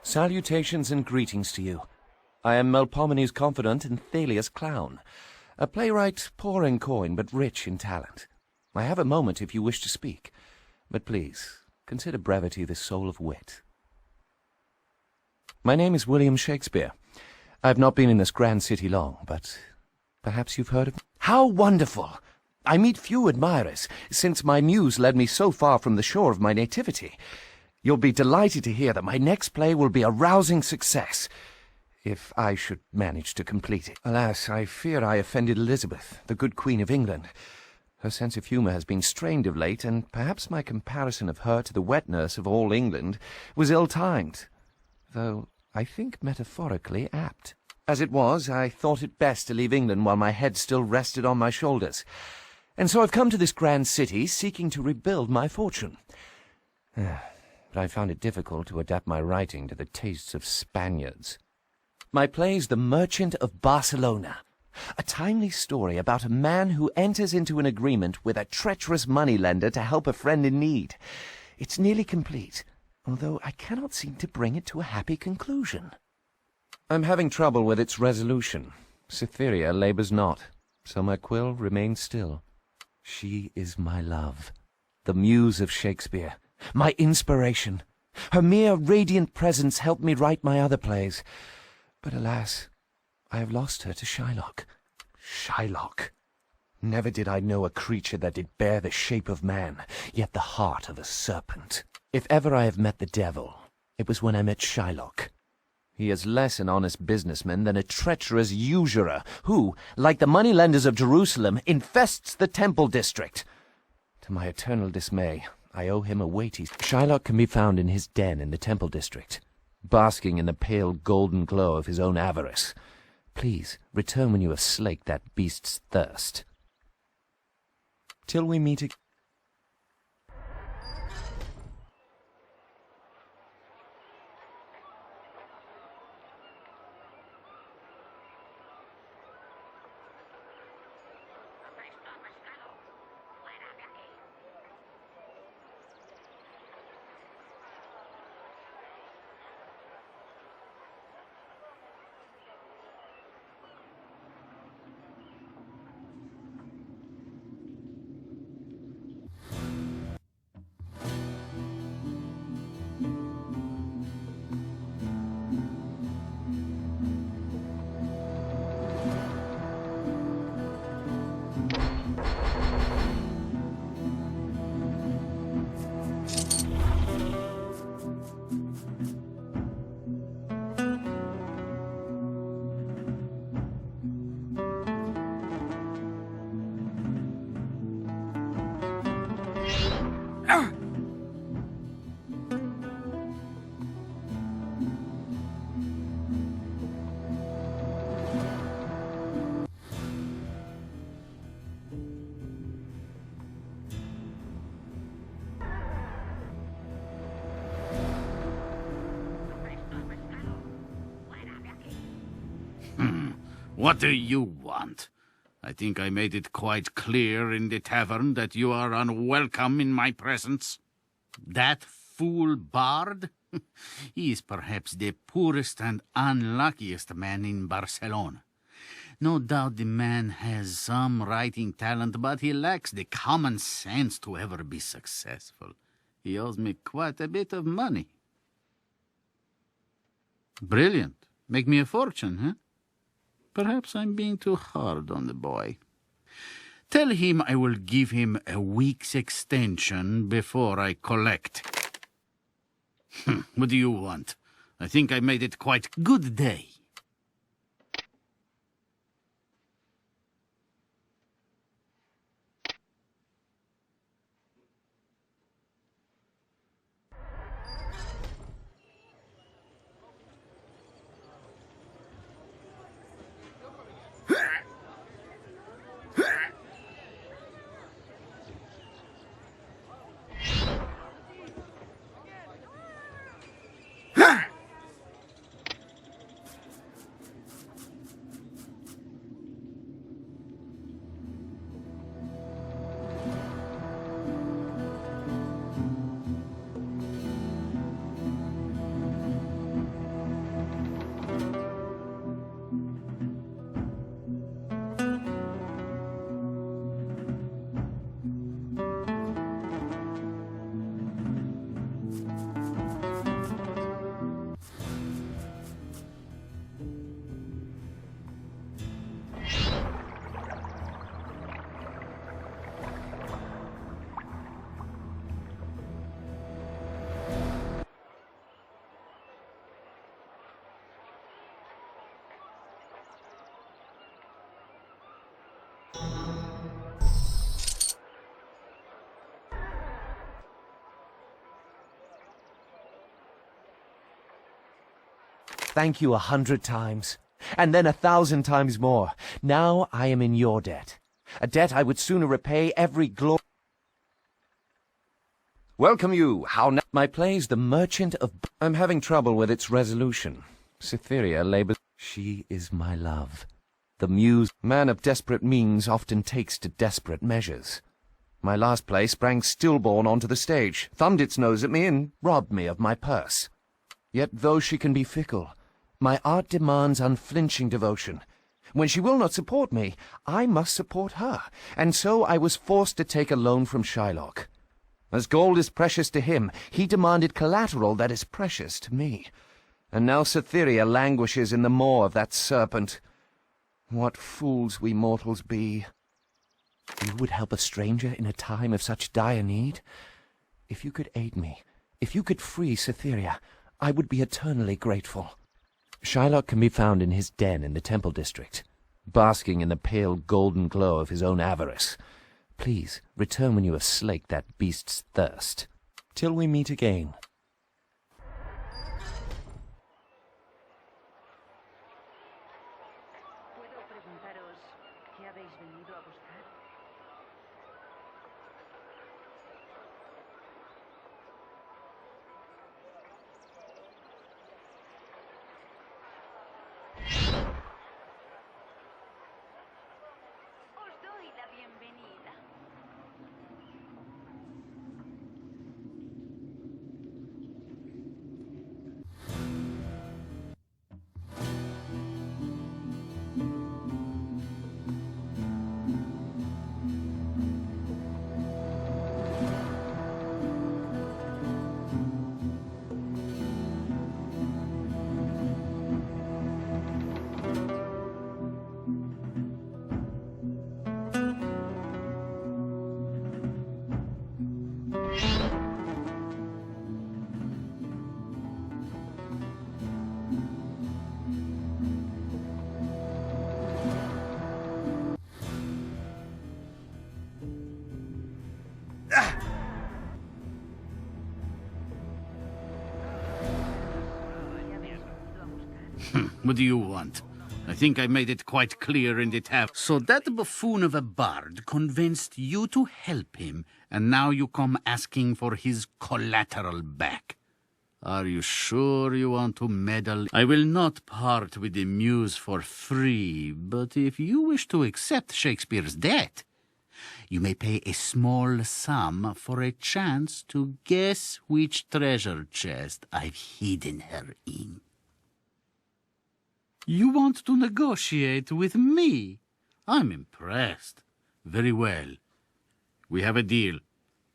Salutations and greetings to you. I am Melpomene's confidant and Thalia's clown, a playwright poor in coin but rich in talent. I have a moment if you wish to speak, but please, consider brevity the soul of wit. My name is William Shakespeare. I have not been in this grand city long, but perhaps you've heard of me? How wonderful! I meet few admirers, since my muse led me so far from the shore of my nativity. You'll be delighted to hear that my next play will be a rousing success, if I should manage to complete it. Alas, I fear I offended Elizabeth, the good Queen of England. Her sense of humour has been strained of late, and perhaps my comparison of her to the wet nurse of all England was ill-timed, though I think metaphorically apt. As it was, I thought it best to leave England while my head still rested on my shoulders, and so I've come to this grand city seeking to rebuild my fortune. But I found it difficult to adapt my writing to the tastes of Spaniards. My play's The Merchant of Barcelona, a timely story about a man who enters into an agreement with a treacherous moneylender to help a friend in need. It's nearly complete, although I cannot seem to bring it to a happy conclusion. I'm having trouble with its resolution. Cytherea labours not, so my quill remains still. She is my love, the muse of Shakespeare, my inspiration. Her mere radiant presence helped me write my other plays. But alas, I have lost her to Shylock. Shylock! Never did I know a creature that did bear the shape of man, yet the heart of a serpent. If ever I have met the devil, it was when I met Shylock. He is less an honest businessman than a treacherous usurer who, like the moneylenders of Jerusalem, infests the Temple district. To my eternal dismay, I owe him a weighty... Shylock can be found in his den in the Temple district, basking in the pale golden glow of his own avarice. Please, return when you have slaked that beast's thirst. Till we meet again. What do you want? I think I made it quite clear in the tavern that you are unwelcome in my presence. That fool bard? He is perhaps the poorest and unluckiest man in Barcelona. No doubt the man has some writing talent, but he lacks the common sense to ever be successful. He owes me quite a bit of money. Brilliant. Make me a fortune, huh? Perhaps I'm being too hard on the boy. Tell him I will give him a week's extension before I collect. What do you want? I think I made it quite good day. thank you 100 times, and then 1,000 times more. Now I am in your debt, a debt I would sooner repay every glory. Welcome you, how now? My play's The Merchant of... I'm having trouble with its resolution. Cytherea labors... She is my love. The muse... Man of desperate means often takes to desperate measures. My last play sprang stillborn onto the stage, thumbed its nose at me, and robbed me of my purse. Yet though she can be fickle, my art demands unflinching devotion. When she will not support me, I must support her, and so I was forced to take a loan from Shylock. As gold is precious to him, he demanded collateral that is precious to me. And now Cytherea languishes in the maw of that serpent. What fools we mortals be! You would help a stranger in a time of such dire need? If you could aid me, if you could free Cytherea, I would be eternally grateful. Shylock can be found in his den in the Temple district, basking in the pale golden glow of his own avarice. Please, return when you have slaked that beast's thirst. Till we meet again. ¿Puedo preguntaros qué habéis venido a buscar? Os doy la bienvenida. What do you want? I think I made it quite clear in the tavern. So that buffoon of a bard convinced you to help him, and now you come asking for his collateral back. Are you sure you want to meddle? I will not part with the muse for free, but if you wish to accept Shakespeare's debt, you may pay a small sum for a chance to guess which treasure chest I've hidden her in. You want to negotiate with me? I'm impressed. Very well. We have a deal.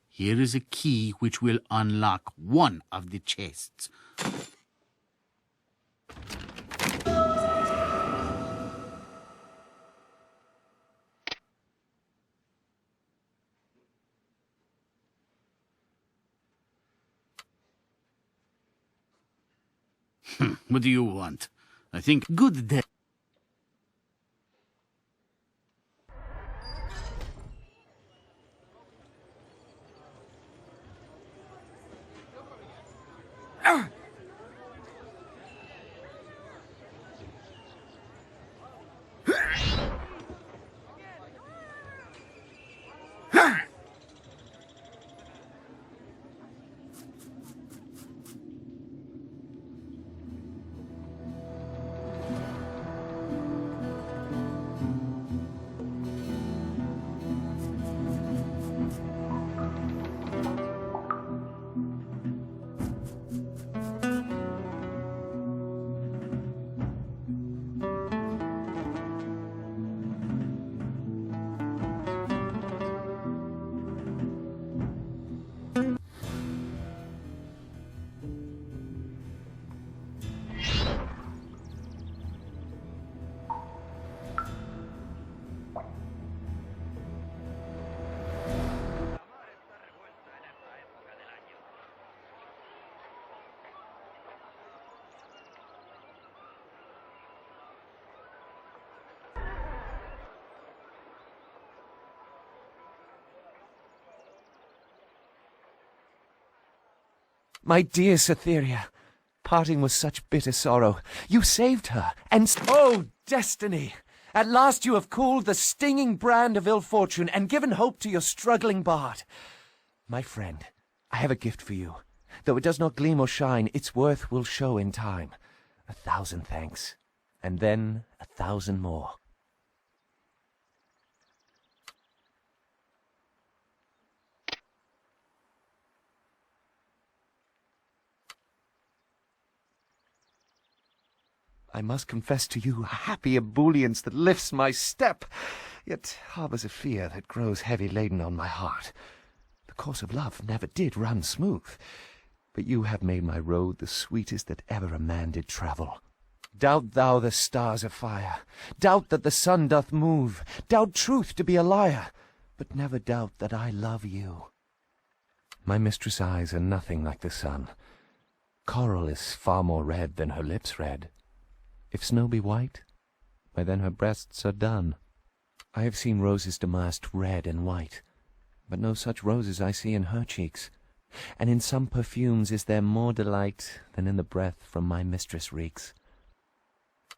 Here is a key which will unlock one of the chests. What do you want? I think good day. My dear Cytherea, parting was such bitter sorrow. You saved her, and oh, destiny! At last you have cooled the stinging brand of ill fortune and given hope to your struggling bard. My friend, I have a gift for you. Though it does not gleam or shine, its worth will show in time. 1,000 thanks, and then 1,000 more. I must confess to you a happy ebullience that lifts my step, yet harbours a fear that grows heavy laden on my heart. The course of love never did run smooth, but you have made my road the sweetest that ever a man did travel. Doubt thou the stars of fire, doubt that the sun doth move, doubt truth to be a liar, but never doubt that I love you. My mistress' eyes are nothing like the sun. Coral is far more red than her lips red. If snow be white, why then her breasts are dun. I have seen roses damasked red and white, but no such roses I see in her cheeks, and in some perfumes is there more delight than in the breath from my mistress reeks.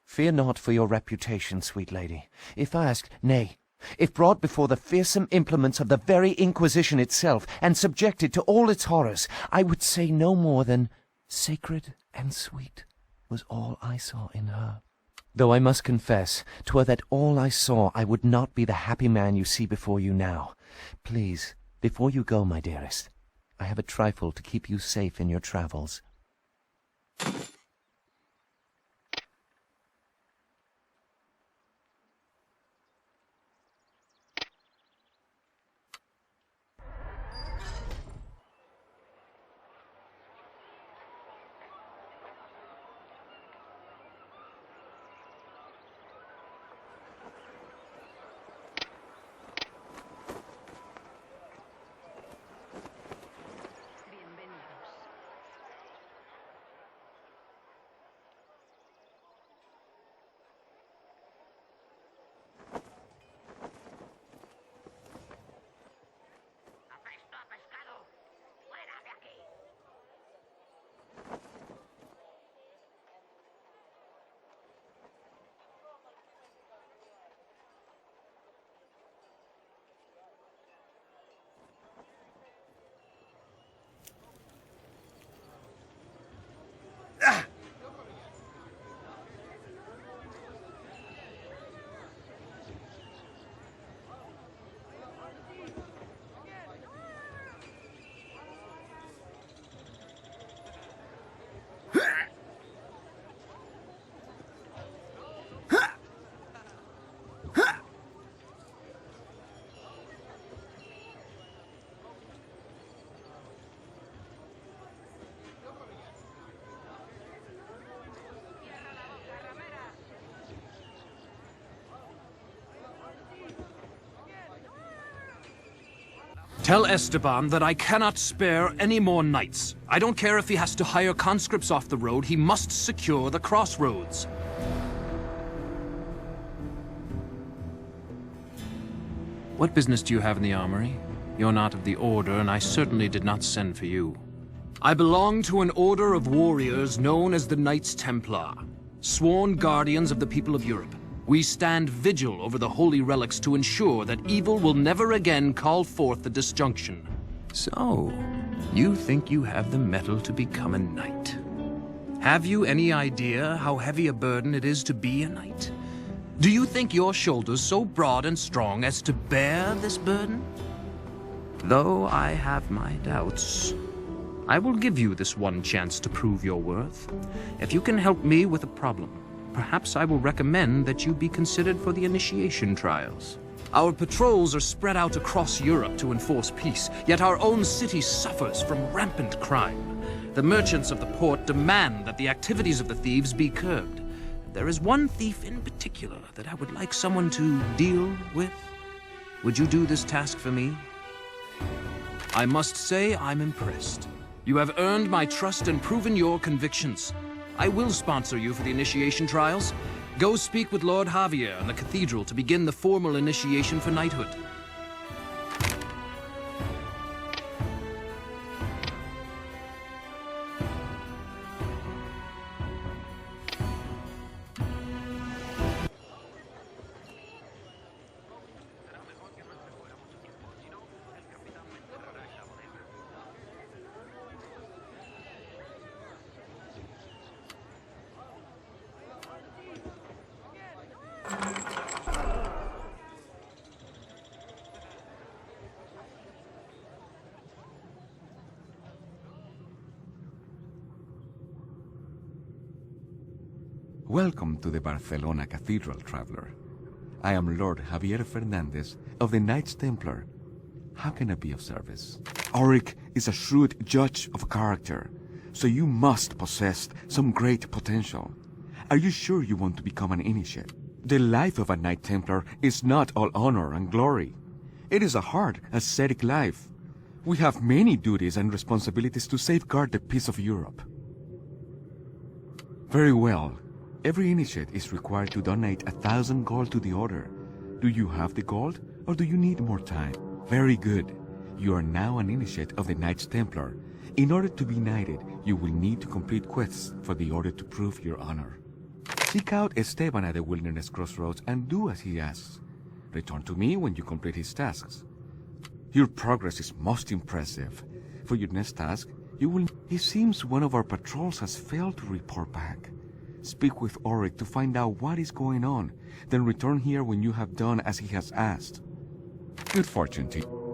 Fear not for your reputation, sweet lady. If asked, nay, if brought before the fearsome implements of the very Inquisition itself, and subjected to all its horrors, I would say no more than sacred and sweet was all I saw in her. Though I must confess, 'twere that all I saw, I would not be the happy man you see before you now. Please, before you go, my dearest, I have a trifle to keep you safe in your travels. Tell Esteban that I cannot spare any more knights. I don't care if he has to hire conscripts off the road, he must secure the crossroads. What business do you have in the armory? You're not of the Order, and I certainly did not send for you. I belong to an order of warriors known as the Knights Templar, sworn guardians of the people of Europe. We stand vigil over the holy relics to ensure that evil will never again call forth the disjunction. So, you think you have the mettle to become a knight? Have you any idea how heavy a burden it is to be a knight? Do you think your shoulders so broad and strong as to bear this burden? Though I have my doubts, I will give you this one chance to prove your worth. If you can help me with a problem, perhaps I will recommend that you be considered for the initiation trials. Our patrols are spread out across Europe to enforce peace, yet our own city suffers from rampant crime. The merchants of the port demand that the activities of the thieves be curbed. There is one thief in particular that I would like someone to deal with. Would you do this task for me? I must say I'm impressed. You have earned my trust and proven your convictions. I will sponsor you for the initiation trials. Go speak with Lord Javier in the cathedral to begin the formal initiation for knighthood. Welcome to the Barcelona Cathedral, traveler. I am Lord Javier Fernandez of the Knights Templar. How can I be of service? Auric is a shrewd judge of character, so you must possess some great potential. Are you sure you want to become an initiate? The life of a Knight Templar is not all honor and glory. It is a hard, ascetic life. We have many duties and responsibilities to safeguard the peace of Europe. Very well. Every initiate is required to donate 1,000 gold to the order. Do you have the gold, or do you need more time? Very good. You are now an initiate of the Knights Templar. In order to be knighted, you will need to complete quests for the order to prove your honor. Seek out Esteban at the Wilderness Crossroads and do as he asks. Return to me when you complete his tasks. Your progress is most impressive. For your next task, you will... It seems one of our patrols has failed to report back. Speak with Auric to find out what is going on, then return here when you have done as he has asked. Good fortune to you.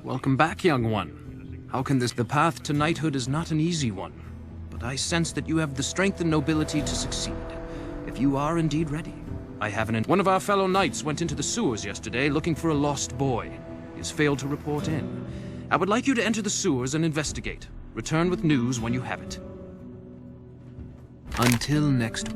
Welcome back, young one. How can this... The path to knighthood is not an easy one, but I sense that you have the strength and nobility to succeed, if you are indeed ready. I have One of our fellow knights went into the sewers yesterday looking for a lost boy. He has failed to report in. I would like you to enter the sewers and investigate. Return with news when you have it. Until next...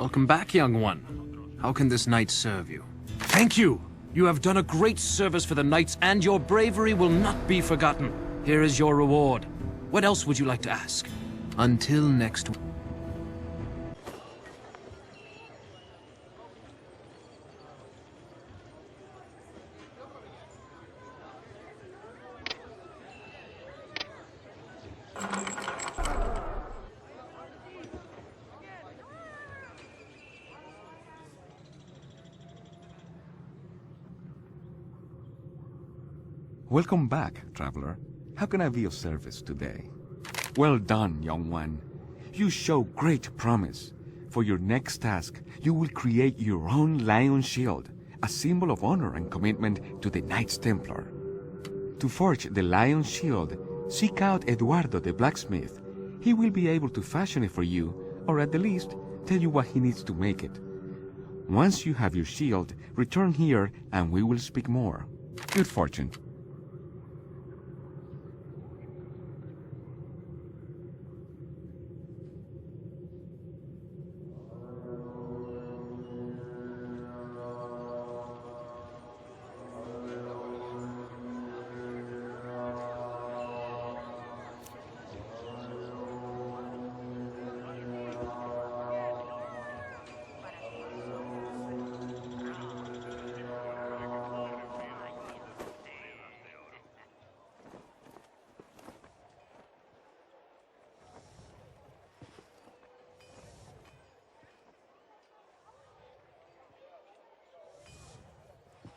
Welcome back, young one. How can this knight serve you? Thank you. You have done a great service for the Knights, and your bravery will not be forgotten. Here is your reward. What else would you like to ask? Until next week. Welcome back, traveler. How can I be of service today? Well done, young one. You show great promise. For your next task, you will create your own lion shield, a symbol of honor and commitment to the Knights Templar. To forge the lion shield, seek out Eduardo the blacksmith. He will be able to fashion it for you, or at the least, tell you what he needs to make it. Once you have your shield, return here and we will speak more. Good fortune.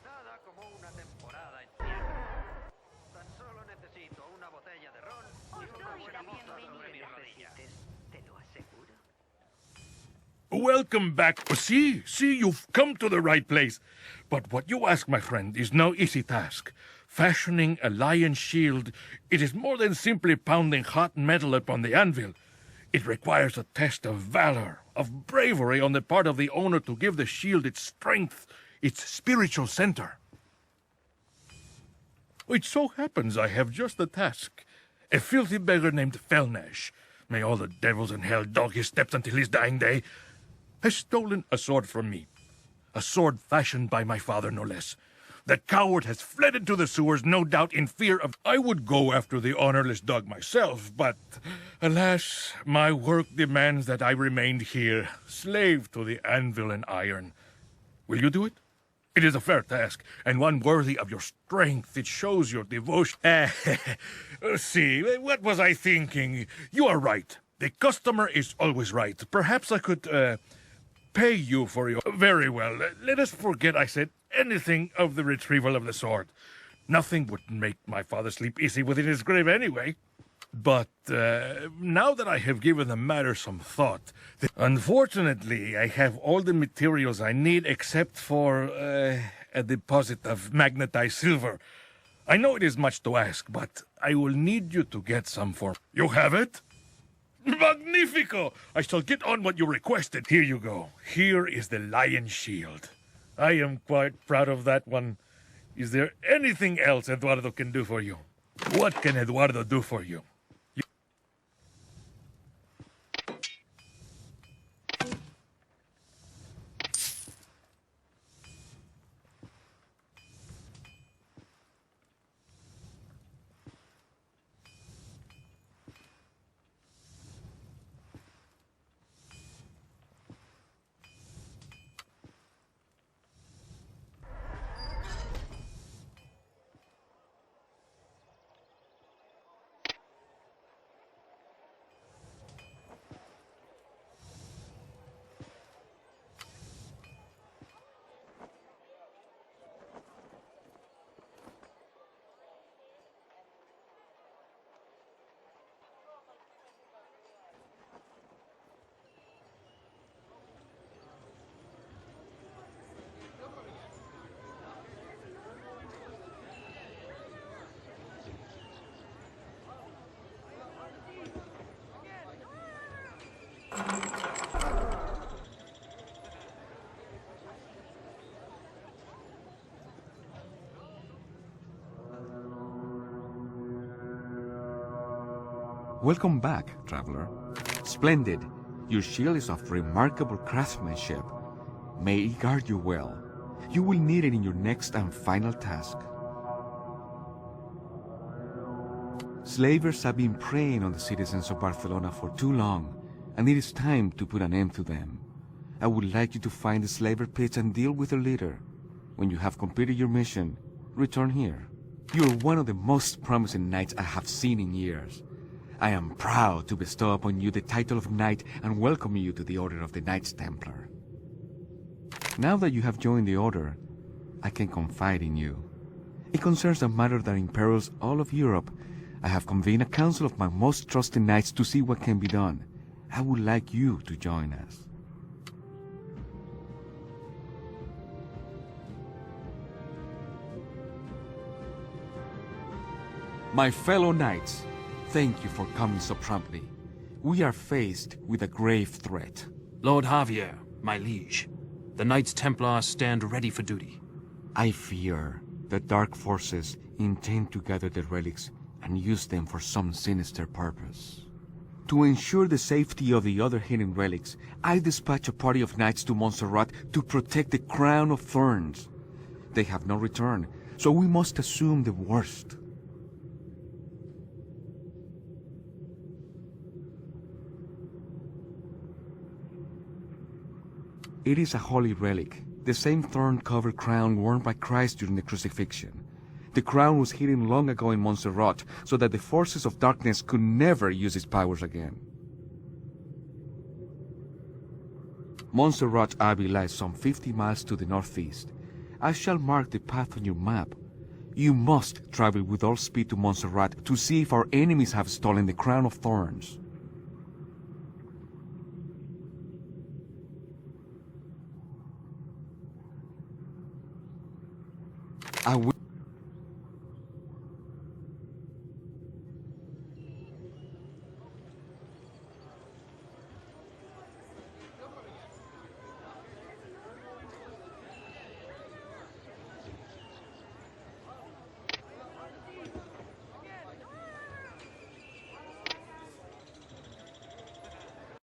Nada como una temporada en tierra. Tan solo necesito una botella de ron y una buena moza sobre mis rodillas. Te lo aseguro. Welcome back. See, you've come to the right place. But what you ask, my friend, is no easy task. Fashioning a lion shield, it is more than simply pounding hot metal upon the anvil. It requires a test of valor, of bravery on the part of the owner to give the shield its strength, its spiritual center. It so happens I have just the task. A filthy beggar named Felnash, may all the devils in hell dog his steps until his dying day, has stolen a sword from me. A sword fashioned by my father, no less. The coward has fled into the sewers, no doubt in fear of... I would go after the honorless dog myself, but, alas, my work demands that I remain here, slave to the anvil and iron. Will you do it? It is a fair task, and one worthy of your strength. It shows your devotion. See, what was I thinking? You are right. The customer is always right. Perhaps I could, pay you for your... Very well. Let us forget I said anything of the retrieval of the sword. Nothing would make my father sleep easy within his grave anyway. But now that I have given the matter some thought, unfortunately, I have all the materials I need except for a deposit of magnetized silver. I know it is much to ask, but I will need you to get some for... You have it? Magnifico! I shall get on what you requested. Here you go. Here is the lion shield. I am quite proud of that one. Is there anything else Eduardo can do for you? What can Eduardo do for you? Welcome back, traveler. Splendid. Your shield is of remarkable craftsmanship. May it guard you well. You will need it in your next and final task. Slavers have been preying on the citizens of Barcelona for too long, and it is time to put an end to them. I would like you to find the slaver pits and deal with their leader. When you have completed your mission, return here. You are one of the most promising knights I have seen in years. I am proud to bestow upon you the title of knight and welcome you to the Order of the Knights Templar. Now that you have joined the Order, I can confide in you. It concerns a matter that imperils all of Europe. I have convened a council of my most trusted knights to see what can be done. I would like you to join us. My fellow knights, thank you for coming so promptly. We are faced with a grave threat. Lord Javier, my liege, the Knights Templar stand ready for duty. I fear the dark forces intend to gather the relics and use them for some sinister purpose. To ensure the safety of the other hidden relics, I dispatch a party of knights to Montserrat to protect the Crown of Thorns. They have no return, so we must assume the worst. It is a holy relic, the same thorn-covered crown worn by Christ during the crucifixion. The crown was hidden long ago in Montserrat so that the forces of darkness could never use its powers again. Montserrat Abbey lies some 50 miles to the northeast. I shall mark the path on your map. You must travel with all speed to Montserrat to see if our enemies have stolen the Crown of Thorns. I will